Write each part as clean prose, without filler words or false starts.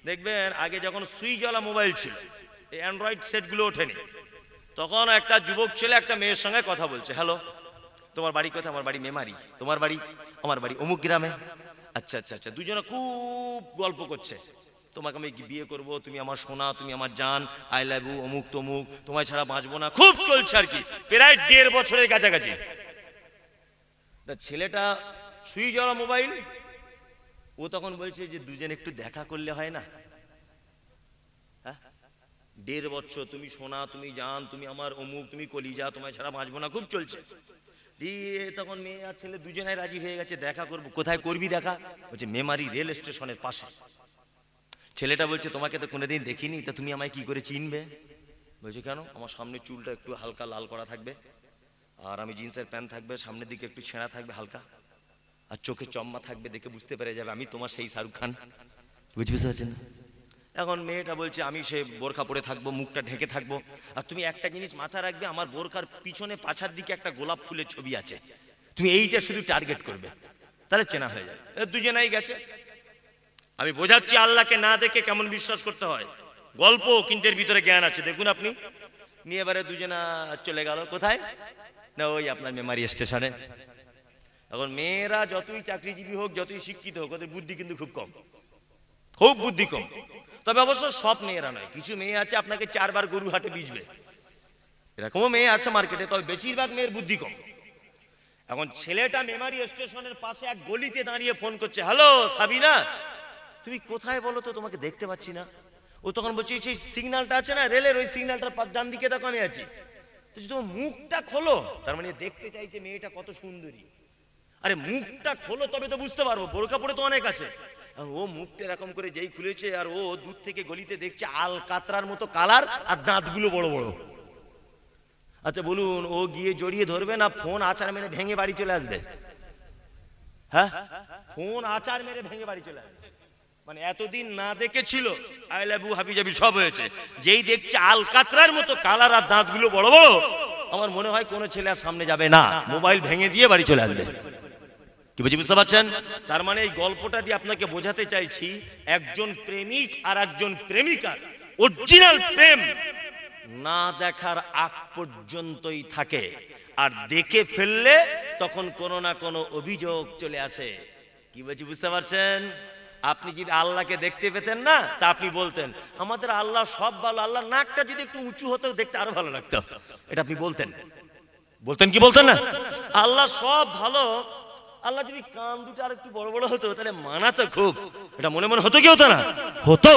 দেখবেন আগে যখন সুইচওয়ালা মোবাইল ছিল, এই অ্যান্ড্রয়েড সেটগুলো ওঠেনি, তখন একটা যুবক ছেলে একটা মেয়ের সঙ্গে কথা বলছে, হ্যালো তোমার বাড়ি কোথায়? আমার বাড়ি মেমারি। তোমার বাড়ি? আমার বাড়ি অমুক গ্রামে। আচ্ছা আচ্ছা আচ্ছা, দুজনে খুব গল্প করছে, তোমাকে আমি বিয়ে করব, তুমি আমার সোনা, তুমি আমার জান, আই লাভ ইউ, অমুক তমুক, তোমায় ছাড়া বাঁচবো না, খুব চলছে আর কি, প্রায় 1.5 বছরের কাছাকাছি। ছেলেটা সুইচওয়ালা মোবাইল, ও তখন বলছে যে দুজন একটু দেখা করলে হয় না? হ্যাঁ, 1.5 বছর, তুমি সোনা, তুমি জান, তুমি আমার অমুক, তুমি কলিজা, তোমায় ছাড়া বাঁচবো না, খুব চলছে। দিয়ে তখন মেয়ে আর ছেলে দুজনাই রাজি হয়ে গেছে, দেখা করবো। কোথায় করবি দেখা? বলছে মেমারি রেল স্টেশনের পাশে। ছেলেটা বলছে তোমাকে তো কোনোদিন দেখিনি, তা তুমি আমায় কি করে চিনবে? বলছে কেন? আমার সামনে চুলটা একটু হালকা লাল করা থাকবে, আর আমি জিন্সের প্যান্ট থাকবে, সামনের দিকে একটু ছেঁড়া থাকবে হালকা, আর চোখে চম্মা থাকবে, দেখে বুঝতে পেরে যাবে আমি তোমার সেই শাহরুখ খান। বুঝতে পারছেন? এখন মেয়েটা বলছে আমি সে বোরখা পরে থাকবো, মুখটা ঢেকে থাকবো, আর তুমি একটা জিনিস মাথায় রাখবে, আমার বোরখার পিছনে পাছার দিকে একটা গোলাপ ফুলের ছবি আছে, তুমি এইটা শুধু টার্গেট করবে, তাহলে চেনা হয়ে যাবে। দুজনেই গেছে। আমি বোঝাচ্ছি আল্লাহকে না দেখে কেমন বিশ্বাস করতে হয়, গল্প কিন্তু এর ভিতরে জ্ঞান আছে, দেখুন আপনি। নিয়ে এবারে দুজনা চলে গেল কোথায় না, ওই আপনার মেমারি স্টেশনে। এখন মেয়েরা যতই চাকরিজীবী হোক, যতই শিক্ষিত হোক, ওদের বুদ্ধি কিন্তু খুব কম, খুব বুদ্ধি কম। তবে অবশ্য সব মেয়েরা নয়, কিছু মেয়ে আছে আপনাকে 4 বার গরু হাটে বিজবে, এরকমও মেয়ে আছে মার্কেটে, তবে বেশিরভাগ মেয়ের বুদ্ধি কম। এখন ছেলেটা মেমারি স্টেশনের পাশে এক গলিতে দাঁড়িয়ে ফোন করছে, হ্যালো সাবিনা, তুমি কোথায় বলো তো, তোমাকে দেখতে পাচ্ছি না। ও তখন বলছে সেই সিগন্যালটা আছে না রেলের, ওই সিগন্যালটার ডান দিকে দেখো আমি আছি। তোমার মুখটা খোলো, তার মানে দেখতে চাইছে মেয়েটা কত সুন্দরী। আরে মুখটা খোলো তবে তো বুঝতে পারবো, বোরকা পরে তো অনেক আছে। ও মুখটা এরকম করে যেই খুলেছে, আর ও দূর থেকে গলিতে দেখছে আল কাতরার মতো কালার, আর দাঁতগুলো বড় বড়। আচ্ছা বলুন, ও গিয়ে জড়িয়ে ধরবে না ফোন আচার মেরে ভেঙে বাড়ি চলে আসবে? হ্যাঁ, ফোন আচার মেরে ভেঙে বাড়ি চলে আসবে। মানে এতদিন না দেখেছিল, আই লাভ ইউ হাবি জাবি সব হয়েছে, যেই দেখছে আল কাতরার মতো কালার আর দাঁতগুলো বড় বড়, আমার মনে হয় কোনো ছেলে আর সামনে যাবে না, মোবাইল ভেঙে দিয়ে বাড়ি চলে আসবে। কি বলছি বুঝতে পারছেন? তার মানে এই গল্পটা দিয়ে আপনাকে বোঝাতে চাইছি, একজন প্রেমিক আর একজন প্রেমিকার অরিজিনাল প্রেম না দেখার আগ পর্যন্তই থাকে, আর দেখে ফেললে তখন কোনো না কোনো অভিযোগ চলে আসে। কি বলছি বুঝতে পারছেন? আপনি যদি আল্লাহকে দেখতে পেতেন না, তা আপনি বলতেন আমাদের আল্লাহ সব ভালো, আল্লাহ নাকটা যদি একটু উঁচু হতো দেখতে আরো ভালো লাগতো, এটা আপনি বলতেন। বলতেন কি বলতেন না? আল্লাহ সব ভালো, আল্লাহ যদি কান দুটো আর একটু বড় বড় হতো তাহলে মানাতো খুব, এটা মনে মনে হতো কি হতো না? হতো।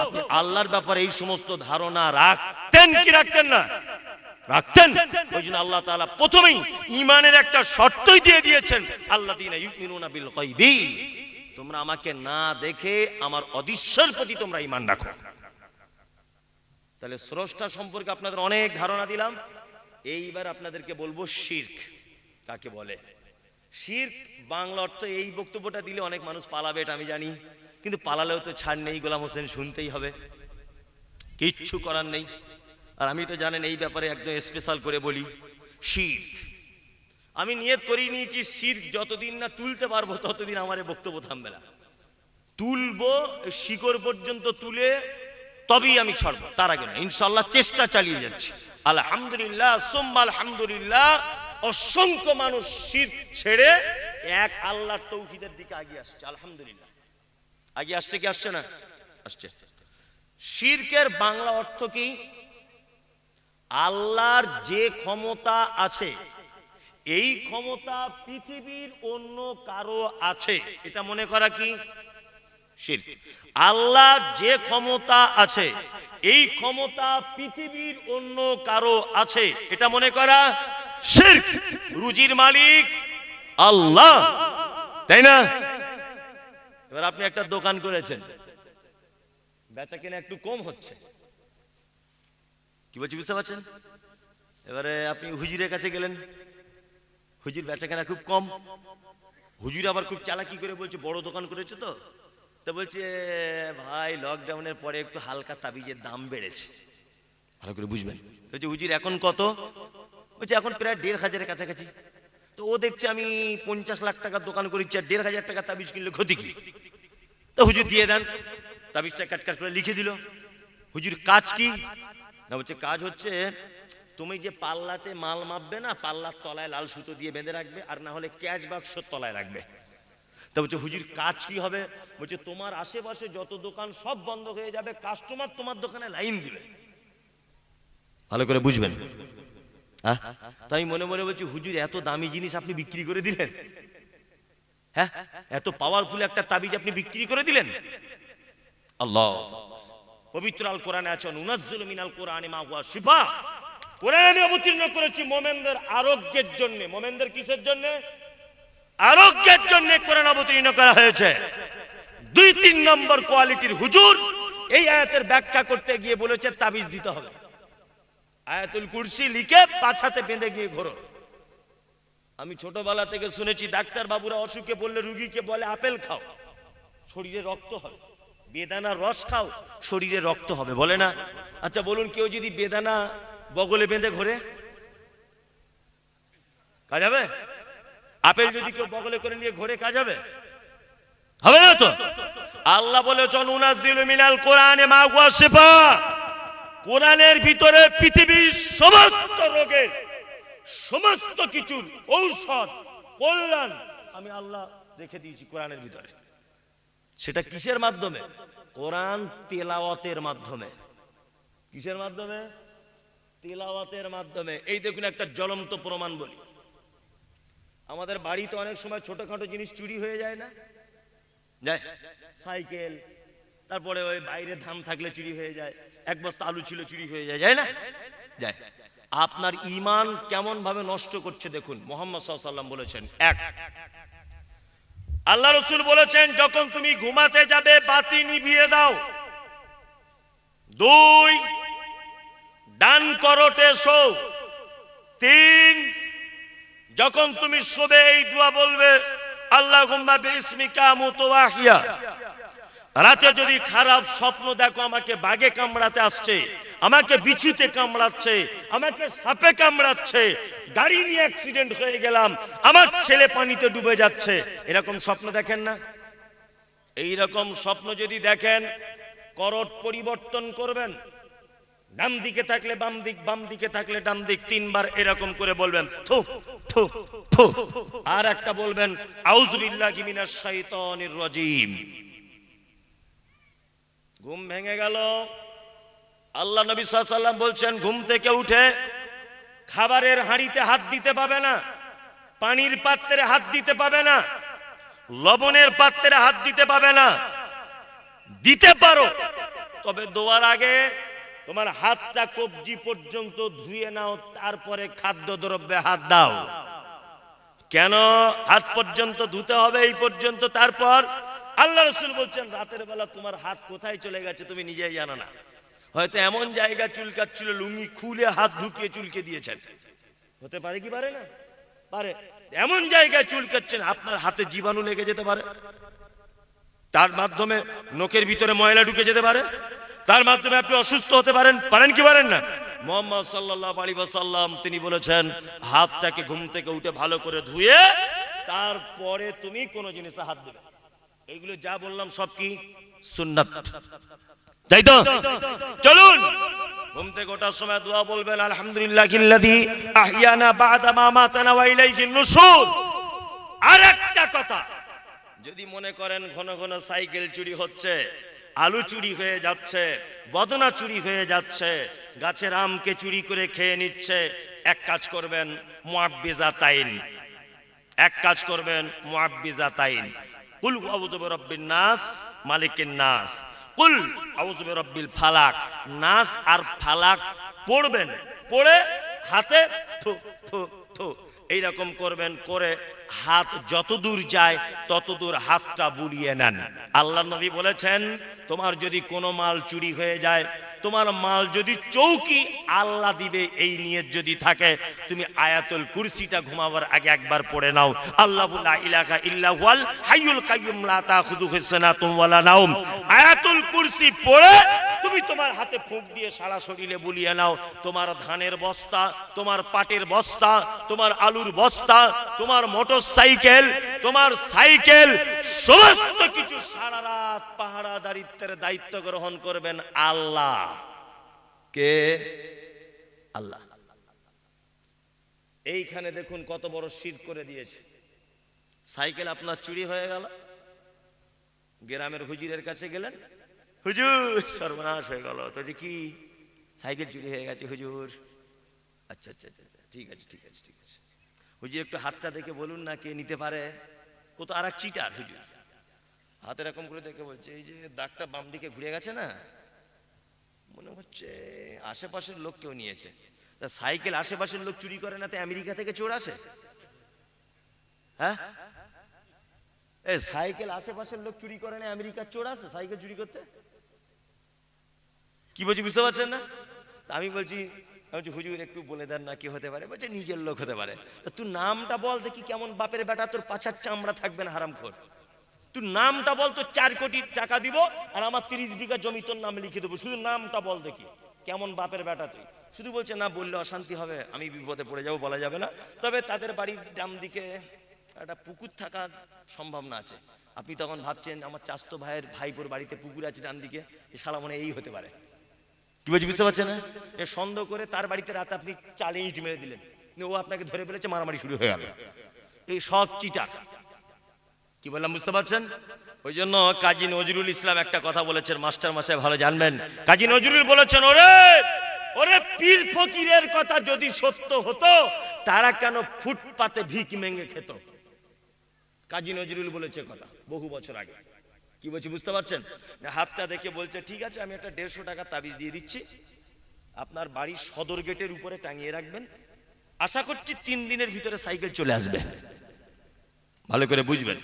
আপনি আল্লাহর ব্যাপারে এই সমস্ত ধারণা রাখতেন কি রাখতেন না? রাখতেন। ওই জন্য আল্লাহ তাআলা প্রথমেই ঈমানের একটা শর্তই দিয়ে দিয়েছেন, আল্লাযীনা ইউমিনুনা বিল গায়বি, তোমরা আমাকে না দেখে আমার অদৃশ্যের প্রতি তোমরা ঈমান রাখো। তাহলে স্রষ্টা সম্পর্কে আপনাদের অনেক ধারণা দিলাম, এইবার আপনাদেরকে বলবো শিরক কাকে বলে। শিরক বাংলা অর্থ, এই বক্তব্যটা দিলে অনেক মানুষ পালাবে এটা আমি জানি, কিন্তু পালালেও তো ছাড় নেই, গোলাম হোসেন শুনতেই হবে, কিচ্ছু করার নেই। আর আমি তো জানেন এই ব্যাপারে একদম স্পেশাল করে বলি, শিরক আমি নিয়ত করে নিয়েছি, শিরক যতদিন না তুলতে পারবো ততদিন আমার এই বক্তব্য থামবে না। তুলবো, শিকড় পর্যন্ত তুলে তবেই আমি ছাড়বো, তার আগে না। ইনশাআল্লাহ চেষ্টা চালিয়ে যাচ্ছি, আলহামদুলিল্লাহ সুম্মা আলহামদুলিল্লাহ। অসংখ্য মানুষ শিরক ছেড়ে এক আল্লাহর তৌহিদের দিকে এগিয়ে আসছে, আলহামদুলিল্লাহ। এগিয়ে আসছে কি আসছে না? আসছে। শিরকের বাংলা অর্থ কি? আল্লাহর যে ক্ষমতা আছে, এই ক্ষমতা পৃথিবীর অন্য কারো আছে, এটা মনে করা কি শিরক। আল্লাহর যে ক্ষমতা আছে, এই ক্ষমতা পৃথিবীর অন্য কারো আছে, এটা মনে করা শিরক। রুজির মালিক আল্লাহ, তাই না? এবার আপনি একটা দোকান করেছেন, বেচা কেনা একটু কম হচ্ছে, কি বলছি বুঝতে পারছেন? এবারে আপনি হুজুরের কাছে গেলেন, হুজুর বেচা কেনা খুব কম, হুজুর আবার খুব চালাকি করে বলছে বড় দোকান করেছে তো, তা বলছে ভাই লকডাউনের পরে একটু হালকা তাবিজের দাম বেড়েছে, ভালো করে বুঝবেন। বলছে হুজুর এখন কত? বলছে এখন প্রায় ১,৫০০-এর কাছাকাছি। তো ও দেখছে আমি ৫০ লাখ টাকার দোকান করেছি, আর ১,৫০০ টাকা তাবিজ কিনলে ক্ষতি কি? তো হুজুর দিয়ে দেন। তাবিজটা কাট করে লিখে দিল। হুজুর কাজ কি না? বলছে কাজ হচ্ছে তুমি যে পাল্লাতে মাল মাপবে না, পাল্লার তলায় লাল সুতো দিয়ে বেঁধে রাখবে, আর না হলে ক্যাশ বাক্সর তলায় রাখবে। তা বলছে হুজুর কাজ কি হবে? বলছে তোমার আশেপাশে যত দোকান সব বন্ধ হয়ে যাবে, কাস্টমার তোমার দোকানে লাইন দিবে। ভালো করে বুঝবেন। হ্যাঁ, তাই মনে মনে বলছি হুজুর এত দামি জিনিস আপনি বিক্রি করে দিলেন? হ্যাঁ, এত পাওয়ারফুল একটা তাবিজ আপনি বিক্রি করে দিলেন? আল্লাহ পবিত্র আল কোরআনে আছে, নুনাজ্জিলু মিনাল কোরআনি মা হুয়া শিফা। কোরআনে অবতীর্ণ করেছি মুমিনদের আরোগ্যের জন্য। মুমিনদের কিসের জন্য? আরোগ্যের জন্য কোরআন অবতীর্ণ করা হয়েছে। 2-3 নম্বর কোয়ালিটির হুজুর এই আয়াতের ব্যাখ্যা করতে গিয়ে বলেছে তাবিজ দিতে হবে। আয়াতুল কুরসি লিখে পাছাতে বেঁধে গিয়ে ঘোরো। আমি ছোটবেলা থেকে শুনেছি ডাক্তার বাবুরা অসুখে পড়লে রুগীকে বলে আপেল খাও, শরীরে রক্ত হবে। বেদানার রস খাও, শরীরে রক্ত হবে, বলে না? আচ্ছা বলুন, কেউ যদি বেদানা বগলে বেঁধে ঘোরে কাজ হবে? আপেল যদি কেউ বগলে করে নিয়ে ঘোরে কাজ হবে? হবে না তো। আল্লাহ বলেছেন নুনাজ্জিলু মিনাল কোরআনি মা হুয়া শিফা। কোরআনের ভিতরে পৃথিবীর সমস্ত রোগের সমস্ত কিছুর ঔষধ কল্যাণ আমি আল্লাহ রেখে দিয়েছি কোরআনের ভিতরে। সেটা কিসের মাধ্যমে? কোরআন তেলাওয়াতের মাধ্যমে। কিসের মাধ্যমে? তেলাওয়াতের মাধ্যমে। এই দেখুন একটা জ্বলন্ত প্রমাণ বলি। আমাদের বাড়িতে অনেক সময় ছোটখাটো জিনিস চুরি হয়ে যায় না? যায়। সাইকেল, তারপরে ওই বাইরে ধান থাকলে চুরি হয়ে যায়, এক বস্তা আলু ছিল চুরি হয়ে যায়, যায় না? যায়। আপনার ঈমান কেমন ভাবে নষ্ট করছে দেখুন। মুহাম্মদ সাল্লাল্লাহু আলাইহি ওয়াসাল্লাম বলেছেন, এক, আল্লাহ রাসূল বলেছেন যখন তুমি ঘুমাতে যাবে বাতি নিভিয়ে দাও। 2, ডান করোটে শো। 3, যখন তুমি শোবে এই দোয়া বলবে, আল্লাহুম্মা বিইসমিকা আমুতু ওয়া আহইয়া। রাতে যদি খারাপ স্বপ্ন দেখো, আমাকে বাঘে কামড়াতে আসছে, আমাকে বিছুতে কামড়াচ্ছে, আমাকে সাপে কামড়াচ্ছে, গাড়ি নিয়ে অ্যাক্সিডেন্ট হয়ে গেলাম, আমার ছেলে পানিতে ডুবে যাচ্ছে, এরকম স্বপ্ন দেখেন না? এই রকম স্বপ্ন যদি দেখেন, করোট পরিবর্তন করবেন। ডান দিকে থাকলে বাম দিক, বাম দিকে থাকলে ডান দিক। 3 বার এরকম করে বলবেন, থু থু থু। আর একটা বলবেন, আউযু বিল্লাহি মিনাশ শাইতানির রাজীম। ঘুম ভেঙে গেল। আল্লাহ নবী সাল্লাল্লাহু আলাইহি ওয়াসাল্লাম বলছেন ঘুম থেকে উঠে খাবারের হাঁড়িতে হাত দিতে পাবে না, পানির পাত্রে হাত দিতে পাবে না, লবণের পাত্রে হাত দিতে পাবে না। দিতে পারো, তবে দোয়ার আগে তোমার হাতটা কবজি পর্যন্ত ধুয়ে নাও, তারপরে খাদ্যদ্রব্যে হাত দাও। কেন হাত পর্যন্ত ধুতে হবে? এই পর্যন্ত। তারপর আল্লাহ রাসূল বলছেন রাতের বেলা তোমার হাত কোথায় চলে গেছে তুমি নিজেই জানো না। হয়তো এমন জায়গা চুলকাচ্ছিল, লুঙ্গি খুলে হাত ঢুকিয়ে চুলকে দিয়েছেন। হতে পারে কি পারে না? পারে। এমন জায়গায় চুলকাচ্ছেন আপনার হাতে জীবাণু লেগে যেতে পারে, তার মাধ্যমে নখের ভিতরে ময়লা ঢুকে যেতে পারে, তার মাধ্যমে আপনি অসুস্থ হতে পারেন। পারেন কি পারেন না? মুহাম্মদ সাল্লাল্লাহু আলাইহি ওয়াসাল্লাম তিনি বলেছেন হাতটাকে ঘুম থেকে উঠে ভালো করে ধুয়ে তারপরে তুমি কোন জিনিসে হাত দেবে। এইগুলো যা বললাম সব কি সুন্নাত, তাই তো? চলুন ঘুম থেকে ওঠার সময় দোয়া বলবেন, আলহামদুলিল্লাহিল্লাযী আহইয়ানা বা'দা মা মাতানা ওয়া ইলাইহিন নুশুর। আরেকটা কথা, যদি মনে করেন ঘন ঘন সাইকেল চুরি হচ্ছে, আলু চুরি হয়ে যাচ্ছে, বদনা চুরি হয়ে যাচ্ছে, গাছের আমকে চুরি করে খেয়ে নিচ্ছে, এক কাজ করবেন মুআব্বিজাতাইন। এক কাজ করবেন মুআব্বিজাতাইন। কুল আউযু বিরাব্বিন নাস মালিকিন নাস, কুল আউযু বিরাব্বিল ফালাক। নাস আর ফালাক পড়বেন, পড়ে হাতে থু থু থু এইরকম করবেন, করে হাত যত দূর যায় তত দূর হাতটা বুলিয়ে নেন। আল্লাহ নবী বলেছেন তোমার যদি কোনো মাল চুরি হয়ে যায়, তোমার মাল যদি চৌকি আল্লাহ দিবে এই নিয়ত যদি থাকে, তুমি আয়াতুল কুরসিটা ঘুমাবার আগে একবার পড়ে নাও। আল্লাহু লা ইলাহা ইল্লা হুয়াল হাইয়ুল কাইয়্যুম লা তাখুযুহু সিনাতুন ওয়ালা নাওম। আয়াতুল কুরসি পড়ে তুমি তোমার হাতে ফুঁক দিয়ে সারা শরীরে বুলিয়ে নাও। তোমার ধানের বস্তা, তোমার পাটের বস্তা, তোমার আলুর বস্তা, তোমার মোটর সাইকেল, তোমার সাইকেল, সমস্ত কিছু সারা রাত পাহারাদারিত্বের দায়িত্ব গ্রহণ করবেন আল্লাহ। কে? আল্লাহ। এইখানে দেখুন কত বড় শিরক করে দিয়েছে। সাইকেল আপনার চুরি হয়ে গেল, গ্রামের হুজুরের কাছে গেলেন, হুজুর সর্বনাশ হয়ে গেল। তো যে কি, সাইকেল চুরি হয়ে গেছে হুজুর। আচ্ছা আচ্ছা আচ্ছা, ঠিক আছে ঠিক আছে ঠিক আছে। হুজুর একটু হাতটা দেখে বলুন না কে নিতে পারে। ও তো আর এক চিটার। হুজুর হাত এরকম করে দেখে বলছে, এই যে দাগটা বাম দিকে ঘুরে গেছে না, মনে হচ্ছে আশেপাশের লোক কেউ নিয়েছে। তা সাইকেল আশেপাশের লোক চুরি করে না, তো আমেরিকা থেকে চোর আসে? হ্যাঁ, এই সাইকেল আশেপাশের লোক চুরি করে না, আমেরিকার চোর আসে সাইকেল চুরি করতে? কি বলছি বুঝতে পারছেন না? আমি বলছি হুজুর একটু বলে দেন না কি হতে পারে। বলছে নিজের লোক হতে পারে। তুই নামটা বল দেখি, কেমন বাপের বেটা, তোর পাছার চামড়া থাকবে না হারামখোর। তুই নামটা বল, তোর 4 কোটি টাকা দিব আর আমার 30 বিঘা জমি তোর নামে লিখে দেবো, শুধু নামটা বল দেখি কেমন বাপের বেটা তুই। শুধু বলছে না, বললে অশান্তি হবে, আমি বিপদে পড়ে যাবো, বলা যাবে না। তবে তাদের বাড়ির ডান দিকে একটা পুকুর থাকার সম্ভাবনা আছে। আপনি তখন ভাবছেন আমার চাস্তো ভাইয়ের ভাইপোর বাড়িতে পুকুর আছে ডান দিকে, এ শালা মনে এই হতে পারে। কি বলছি বুঝতে পারছেন না? এ সন্দেহ করে তার বাড়িতে রাতে আপনি চালে ইট মেরে দিলেন, ও আপনাকে ধরে ফেলেছে, মারামারি শুরু হয়ে গেল। এই সব চিটার। কি বললাম বুঝতে পারছেন? ওই জন্য কাজী নজরুল ইসলাম একটা কথা বলেছেন, মাস্টার মশাই ভালো জানবেন। কাজী নজরুল বলেছেন, ওরে ওরে পীর ফকিরের কথা যদি সত্য হতো, তারা কেন ফুটপাতে ভিক মেঙ্গে খেত? কাজী নজরুল বলেছে কথা বহু বছর আগে। কি বলছি বুঝতে পারছেন? হাতটা দেখে বলছে, ঠিক আছে আমি একটা 150 টাকা তাবিজ দিয়ে দিচ্ছি, আপনার বাড়ির সদর গেটের উপরে টাঙিয়ে রাখবেন, আশা করছি 3 দিনের ভিতরে সাইকেল চলে আসবে। ভালো করে বুঝবেন।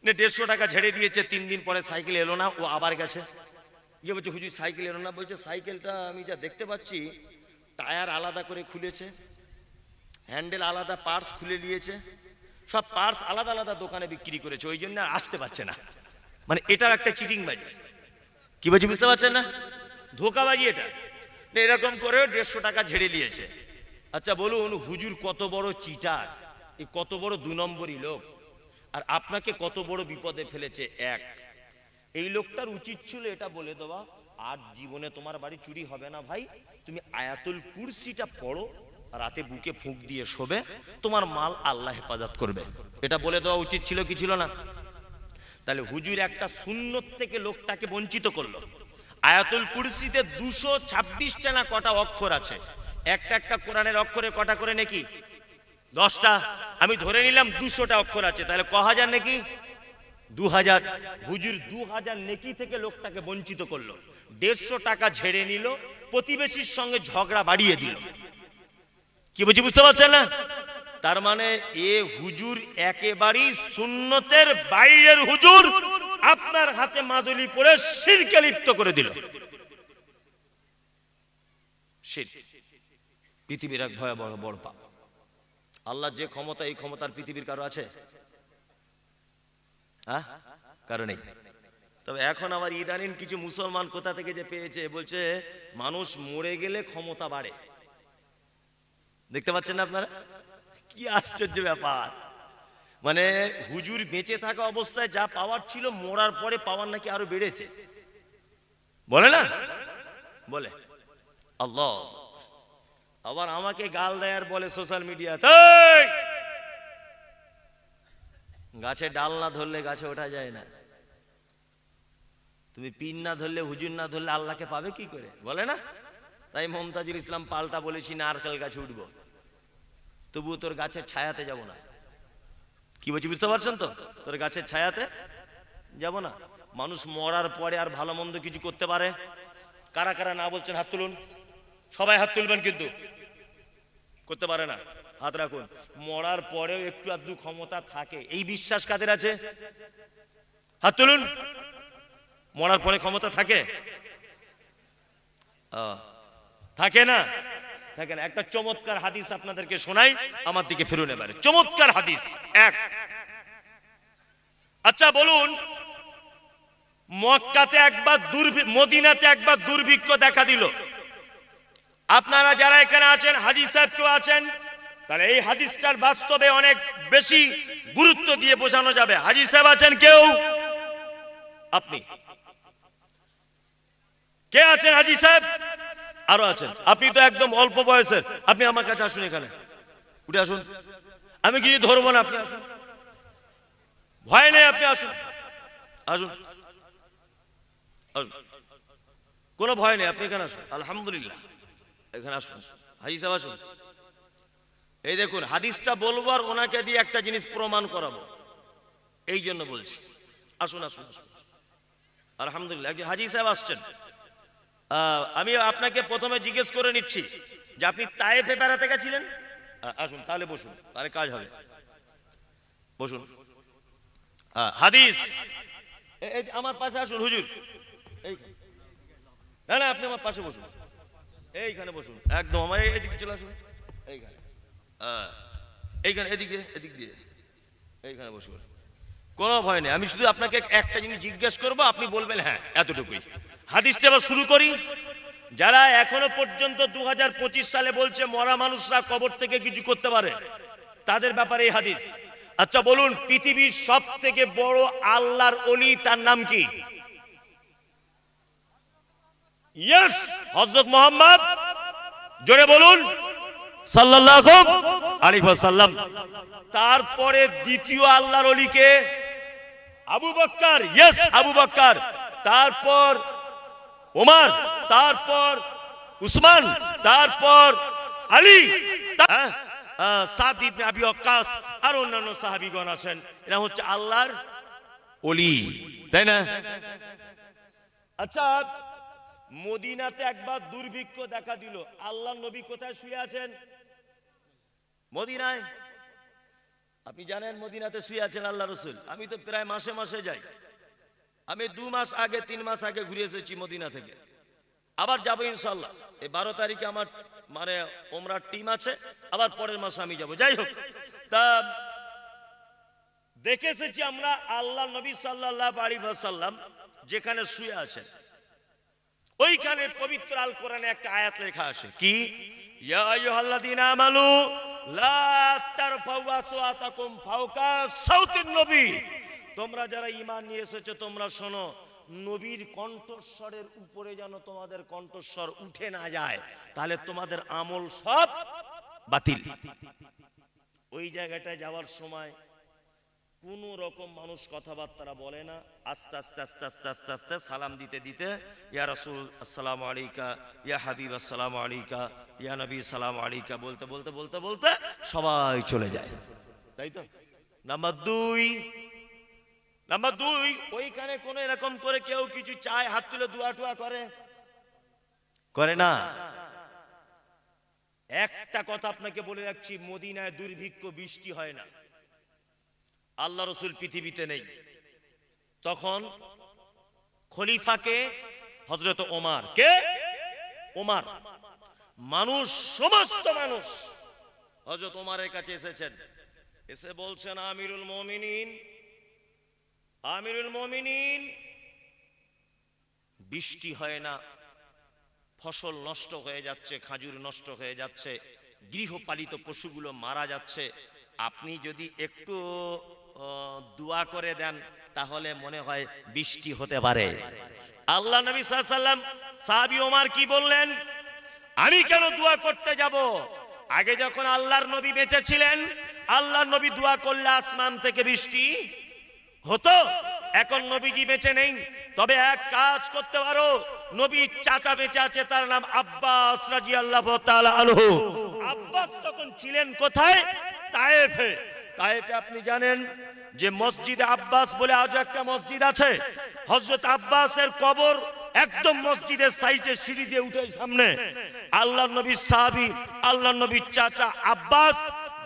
150 টাকা ঝেড়ে দিয়েছে, 3 দিন পরে সাইকেল এলো না, ও আবার গেছে গিয়ে বলছে, হুজুর সাইকেল এলো না। বলছে সাইকেলটা আমি যা দেখতে পাচ্ছি, টায়ার আলাদা করে খুলেছে, হ্যান্ডেল আলাদা, পার্টস খুলে নিয়েছে, সব পার্টস আলাদা আলাদা দোকানে বিক্রি করেছে, ওই জন্য আর আসতে পারছে না। মানে এটাও একটা চিটিং বাজি। কি বলছি বুঝতে পারছেন না? ধোকাবাজি এটা। এরকম করে 150 টাকা ঝেড়ে নিয়েছে। আচ্ছা বলুন, হুজুর কত বড় চিটার, এই কত বড় 2 নম্বরই লোক, আর আপনাকে কত বড় বিপদে ফেলেছে। এই লোকটার উচিত ছিল এটা বলে দেওয়া, আর জীবনে তোমার বাড়ি চুরি হবে না ভাই, তুমি আয়াতুল কুরসিটা পড়ো, রাতে বুকে ফুঁক দিয়ে শোবে, তোমার মাল আল্লাহ হেফাজত করবে। এটা বলে দেওয়া উচিত ছিল কি ছিল না? তাহলে হুজুর একটা সুন্নত থেকে লোকটাকে বঞ্চিত করলো। আয়াতুল কুরসিতে 226টা না কটা অক্ষর আছে, একটা একটা কোরআনের অক্ষরে কটা করে নাকি? 10টা। আমি ধরে নিলাম 200টা অক্ষর আছে, তাহলে ক হাজার নাকি? 2000। হুজুর 2000 নেকি থেকে লোকটাকে বঞ্চিত করলো। 150 টাকা ঝেড়ে নিল, প্রতিবেশীর সঙ্গে ঝগড়া বাড়িয়ে দিল। কি বলছি বুঝতে পারছেন না? তার মানে এ হুজুর একেবারেই সুন্নতের বাইরের হুজুর, আপনার হাতে মাদুলি পড়ে শিরকে লিপ্ত করে দিল। শিরক পৃথিবীর এক ভয়াবহ বড় পাপ। আল্লাহ যে ক্ষমতা, এই ক্ষমতার পৃথিবীর কারো আছে? হ্যাঁ, কারো নেই। তবে এখন আবার ইদানিং কিছু মুসলমান কোথা থেকে যে পেয়েছে, বলছে মানুষ মরে গেলে ক্ষমতা বাড়ে। দেখতে পাচ্ছেন না আপনারা? কি আশ্চর্য ব্যাপার। মানে হুজুর বেঁচে থাকা অবস্থায় যা পাওয়ার ছিল, মরার পরে পাওয়ার নাকি আরো বেড়েছে। বলে না? বলে আল্লাহ। আবার আমাকে গাল দেয় আর বলে সোশ্যাল মিডিয়াতে, গাছে ডাল না ধরলে গাছে ওঠা যায় না, তুমি পিন না ধরলে, হুজুর না ধরলে আল্লাহকে পাবে কি করে, বলে না? তাই মমতাজুল ইসলাম পাল্টা বলেছি, নারকেল গাছে উঠবো, তবুও তোর গাছের ছায়াতে যাব না। কি বলছি বুঝতে পারছেন তো? তোর গাছের ছায়াতে যাব না। মানুষ মরার পরে আর ভালো মন্দ কিছু করতে পারে? কারা কারা না বলছেন হাত তুলুন। সবাই হাত তুলবেন, কিন্তু করতে পারে না, হাত রাখুন। মরার পরেও একটু আধটু ক্ষমতা থাকে, এই বিশ্বাস কাদের আছে? হাত তুলুন। মরার পরে ক্ষমতা থাকে? থাকে না, থাকে না। একটা চমৎকার হাদিস আপনাদেরকে শোনাই, আমার দিকে ফিরুন এবারে। চমৎকার হাদিস এক। আচ্ছা বলুন, মক্কাতে একবার মদিনাতে একবার দুর্ভিক্ষ দেখা দিল। আপনারা যারা এখানে আছেন, হাজী সাহেব কেউ আছেন, তাহলে এই হাদিসটার বাস্তবে অনেক বেশি গুরুত্ব দিয়ে বোঝানো যাবে। হাজী সাহেব আছেন কেউ? আপনি কে আছেন হাজী সাহেব? আরো আছেন। আপনি তো একদম অল্প বয়সের, আপনি আমার কাছে আসুন, এখানে উঠে আসুন, আমি কিছু ধরবো না, আপনি আসুন, ভয় নেই, আপনি আসুন, আসুন, আসুন, কোনো ভয় নেই, আপনি এখানে আসুন। আলহামদুলিল্লাহ, এখানে আসুন, হাজী সাহেব আসুন। এই দেখুন, হাদিসটা বলবো আর ওনাকে দিয়ে একটা জিনিস প্রমাণ করাবো, এই জন্য বলছি। আসুন আসুন আসুন। আলহামদুলিল্লাহ, হাজী সাহেব আসছেন। আমি আপনাকে প্রথমে জিজ্ঞেস করে নিচ্ছি যে আপনি তায়েফে বেড়াতে গেছিলেন? আসুন, তাহলে বসুন, তাহলে কাজ হবে, বসুন। হাদিস, আমার পাশে আসুন হুজুর, না না, আপনি আমার পাশে বসুন, এইখানে বসুন, একদম আমার এদিকে চলে আসুন, এইখানে, এইখানে, এদিকে, এদিক দিয়ে, এইখানে বসুন, কোনো ভয় নেই। আমি শুধু আপনাকে একটা জিনিস জিজ্ঞেস করবো, আপনি বলবেন হ্যাঁ, এতটুকুই। হাদিসটা এবার শুরু করি। যারা এখনো পর্যন্ত 2025 সালে বলছে মরা মানুষরা কবর থেকে কিছু করতে পারে, তাদের ব্যাপারে এই হাদিস। আচ্ছা বলুন, পৃথিবীর সব থেকে বড় আল্লাহর ওলি তার নাম কি? ইয়েস, হযরত মুহাম্মদ, জোরে বলুন, সাল্লাল্লাহু আলাইহি ওয়াসাল্লাম। তারপরে দ্বিতীয় আল্লাহর ওলি কে? আবু বকর, ইয়েস আবু বকর। তারপর ওমর, তারপর উসমান, তারপর আলী, সাদ ইবনে আবি ওয়াক্কাস, আর অন্যান্য সাহাবীগণ আছেন। এরা হচ্ছে আল্লাহর ওলি, তাই না? আচ্ছা, মদিনাতে একবার দুর্ভিক্ষ দেখা দিল, আল্লাহর নবী কোথায় শুয়ে আছেন? মদিনায়। আপনি জানেন মদিনাতে শুয়ে আছেন আল্লাহ রাসূল। আমি তো প্রায় মাসে মাসে যাই। আমি 2 মাস আগে 3 মাস আগে ঘুরে এসেছি মদিনা থেকে, আবার যাবো ইনশাআল্লাহ। এই 12 তারিখে আমার মানে ওমরার টিম আছে, আবার পরের মাসে আমি যাব। যাই হোক, তা দেখে এসেছি আমরা আল্লাহ নবী সাল্লাল্লাহু আলাইহি ওয়াসাল্লাম যেখানে শুয়ে আছেন, ওইখানে পবিত্র আল কোরআনে একটা আয়াত লেখা আছে, কি? ইয়া আইয়ুহাল্লাযীনা আমানু লা তারফাউ আসওয়াতাকুম ফাওকা সাউতিন নবী। তোমরা যারা ঈমান নিয়ে এসেছো তোমরা শোনো, নবীর কণ্ঠস্বরের উপরে যেন তোমাদের কণ্ঠস্বর উঠে না যায়, তাহলে তোমাদের আমল সব বাতিল। ওই জায়গাটায় যাওয়ার সময় কোন রকম মানুষ কথাবার্তা বলে না, আস্তে আস্তে আস্তে আস্তে আস্তে আস্তে সালাম দিতে দিতে ইয়া রাসূল আসসালামু আলাইকা, ইয়া হাবিব আসসালামু আলাইকা, ইয়া নবী সালামু আলাইকা বলতে বলতে বলতে বলতে সবাই চলে যায়, তাই তো? নাম্বার 2, ওইখানে কোন এরকম করে কেউ কিছু চায়, হাত তুলে দোয়া টোয়া করে না। একটা কথা আপনাকে বলে রাখছি, মদিনায় দুর্ভিক্ষ, বৃষ্টি হয় না। আল্লাহ রাসূল পৃথিবীতে নেই, তখন খলিফাকে হযরত ওমর, কে? ওমর। মানুষ, সমস্ত মানুষ হযরত ওমরের কাছে এসেছেন, এসে বলছেন, আমিরুল মুমিনিন, আমিরুল মুমিনিন, বৃষ্টি হয় না, ফসল নষ্ট হয়ে যাচ্ছে, খাজুর নষ্ট হয়ে যাচ্ছে, গৃহপালিত পশুগুলো মারা যাচ্ছে, আপনি যদি একটু দোয়া করে দেন তাহলে মনে হয় বৃষ্টি হতে পারে। আল্লাহ নবী সাল্লাল্লাহু আলাইহি ওয়াসাল্লাম, সাহাবী ওমর কি বললেন? আমি কেন দোয়া করতে যাব? আগে যখন আল্লাহর নবী বেঁচে ছিলেন, আল্লাহর নবী দোয়া করলে আসমান থেকে বৃষ্টি হতো। এখন নবীজি বেঁচে নেই, তবে এক কাজ করতে পারো, নবীর চাচা বেঁচে আছে, তার নাম আব্বাস রাদিয়াল্লাহু তাআলা আনহু। আব্বাস তখন ছিলেন কোথায়? তায়েফে। তায়েফে আপনি জানেন যে মসজিদে আব্বাস বলে আজ একটা মসজিদ আছে। হযরত আব্বাসের কবর একদম মসজিদের সাইডে সিঁড়ি দিয়ে উঠে সামনে। আল্লাহর নবীর সাহাবী, আল্লাহর নবীর চাচা আব্বাস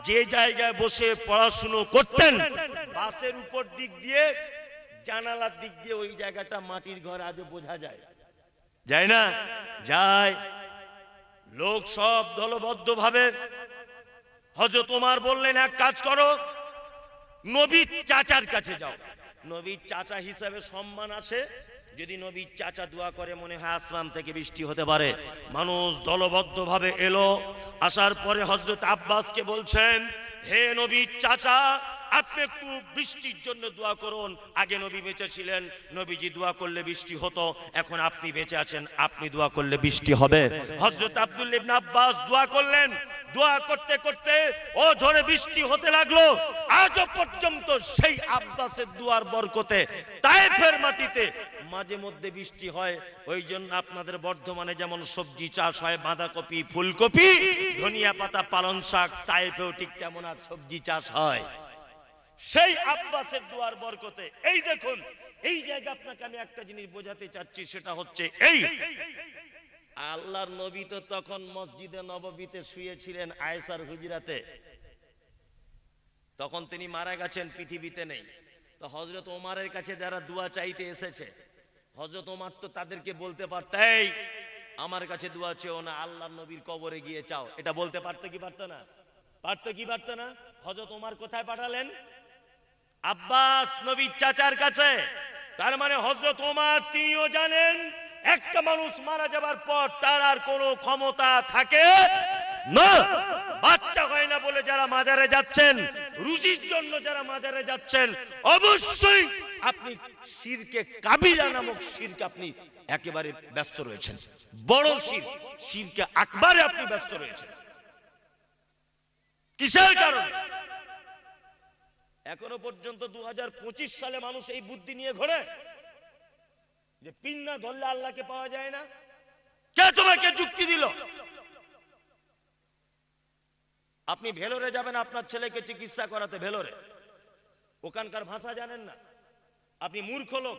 যে জায়গায় বসে পড়াশুনো করতেন, বাসের উপর দিক দিয়ে, জানালার দিক দিয়ে ওই জায়গাটা মাটির ঘর, আজও বোঝা যায়, যায় না? যায়। লোক সব দলবদ্ধ ভাবে। হযরত ওমর বললেন, এক কাজ করো, নবীর চাচার কাছে যাও। নবীর চাচা হিসাবে সম্মান আসে, যদি নবীর চাচা দোয়া করে মনে হয় আসমান থেকে বৃষ্টি হতে পারে। মানুষ দলবদ্ধ ভাবে এলো, আসার পরে হযরত আব্বাসকে বলছেন, হে নবীর চাচা, আপনি একটু বৃষ্টির জন্য দোয়া করুন। আগে নবী বেঁচে ছিলেন, নবীজি দোয়া করলে বৃষ্টি হতো, এখন আপনি বেঁচে আছেন, আপনি দোয়া করলে বৃষ্টি হবে। হযরত আব্দুল্লাহ ইবনে আব্বাস দোয়া করলেন, দোয়া করতে করতে ও ঝড়ে বৃষ্টি হতে লাগলো। আজও পর্যন্ত সেই আব্বাসের দোয়ার বরকতে তায়েফের মাটিতে মাঝে মধ্যে বৃষ্টি হয়। ওই জন্য আপনাদের বর্ধমানে যেমন সবজি চাষ হয়, বাঁধাকপি, ফুলকপি, ধনিয়া পাতা, পালং শাক, তায়েফেও ঠিক তেমন আর সবজি চাষ হয় সেই আব্বাসের দোয়ার বরকতে। এই দেখুন, এই জায়গা আপনাকে আমি একটা জিনিস বোঝাতে চাচ্ছি, সেটা হচ্ছে এই, আল্লাহর নবী তো তখন মসজিদে নববীতে শুয়েছিলেন আয়েশার হুজরাতে, তখন তিনি মারা গেছেন, পৃথিবীতে নেই। তো হযরত ওমরের কাছে যারা দোয়া চাইতে এসেছে, হযরত ওমর তো তাদেরকে বলতে পারতেই আমার কাছে দোয়া চেও না, আল্লাহর নবীর কবরে গিয়ে চাও, এটা বলতে পারতো কি পারতো না? পারতো কি পারতো না? হযরত ওমর কোথায় পাঠালেন? আব্বাস নবীর চাচার কাছে। তার মানে হযরত ওমর তিনিও জানেন একটা মানুষ মারা যাবার পর তার আর কোনো ক্ষমতা থাকে না। বাচ্চা হয় না বলে যারা মাজারে যাচ্ছেন, রুজির জন্য যারা মাজারে যাচ্ছেন, অবশ্যই আপনি শিরকে কাবিরা নামক শিরকে আপনি একেবারে ব্যস্ত রয়েছেন। বড় শির, শিরকে আকবারে আপনি ব্যস্ত রয়েছেন। কিসের কারণে? এখনো পর্যন্ত 2025 সালে মানুষ এই বুদ্ধি নিয়ে ঘোরে যে পিন না ধরলে আল্লাহকে পাওয়া যায় না। কে তোমাকে যুক্তি দিল? আপনি ভেলোরে যাবেন আপনার ছেলেকে চিকিৎসা করাতে, ভেলোরে, ওখানকার ভাষা জানেন না, আপনি মূর্খ লোক।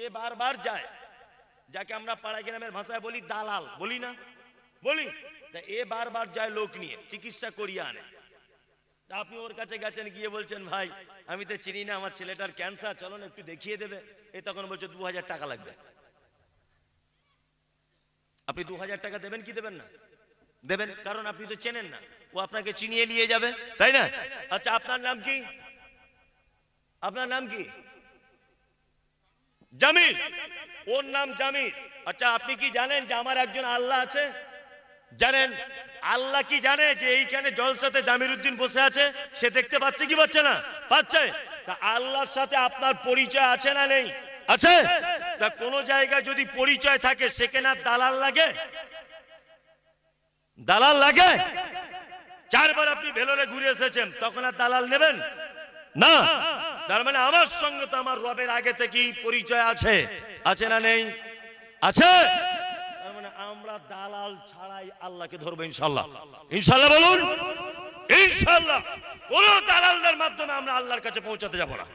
এ বারবার যায়, যাকে আমরা পাড়া গ্রামের ভাষায় বলি দালাল, বলি না? বলি। এ বারবার যায় লোক নিয়ে চিকিৎসা করিয়ে আনে। আপনি ওর কাছে গেছেন, গিয়ে বলছেন ভাই আমি তো চিনি না, আমার ছেলেটার ক্যান্সার, চলো না একটু দেখিয়ে দেবে। এ তখন বলছে 2000 টাকা লাগবে। আপনি 2000 টাকা দেবেন কি দেবেন না? দেবেন, কারণ আপনি তো চেনেন না, ও আপনাকে চিনিয়ে নিয়ে যাবে, তাই না? আচ্ছা আপনার নাম কি? আপনার নাম কি? জামির। ওর নাম জামির। আচ্ছা আপনি কি জানেন যে আমার একজন আল্লাহ আছে? জানেন? আল্লাহ কি জানে যে এইখানে জলসাতে জামির উদ্দিন বসে আছে? সে দেখতে পাচ্ছে কি পাচ্ছে না? পাচ্ছে। তা আল্লাহর সাথে আপনার পরিচয় আছে না নেই? আছে। তা কোন জায়গায় যদি পরিচয় থাকে সেখানে দালাল লাগে? দালাল লাগে? 4 বার আপনি ভেলোরে ঘুরে এসেছেন, তখন আর দালাল নেবেন না। তার মানে আমার সঙ্গে তো আমার রবের আগে থেকেই পরিচয় আছে, আছে না নেই? আছে। তার মানে আমরা দালাল ছাড়াই আল্লাহকে ধরবো ইনশাআল্লাহ। ইনশাআল্লাহ বলুন। ইনশাআল্লাহ। কোন দালালদের মাধ্যমে আমরা আল্লাহর কাছে পৌঁছাতে যাব না।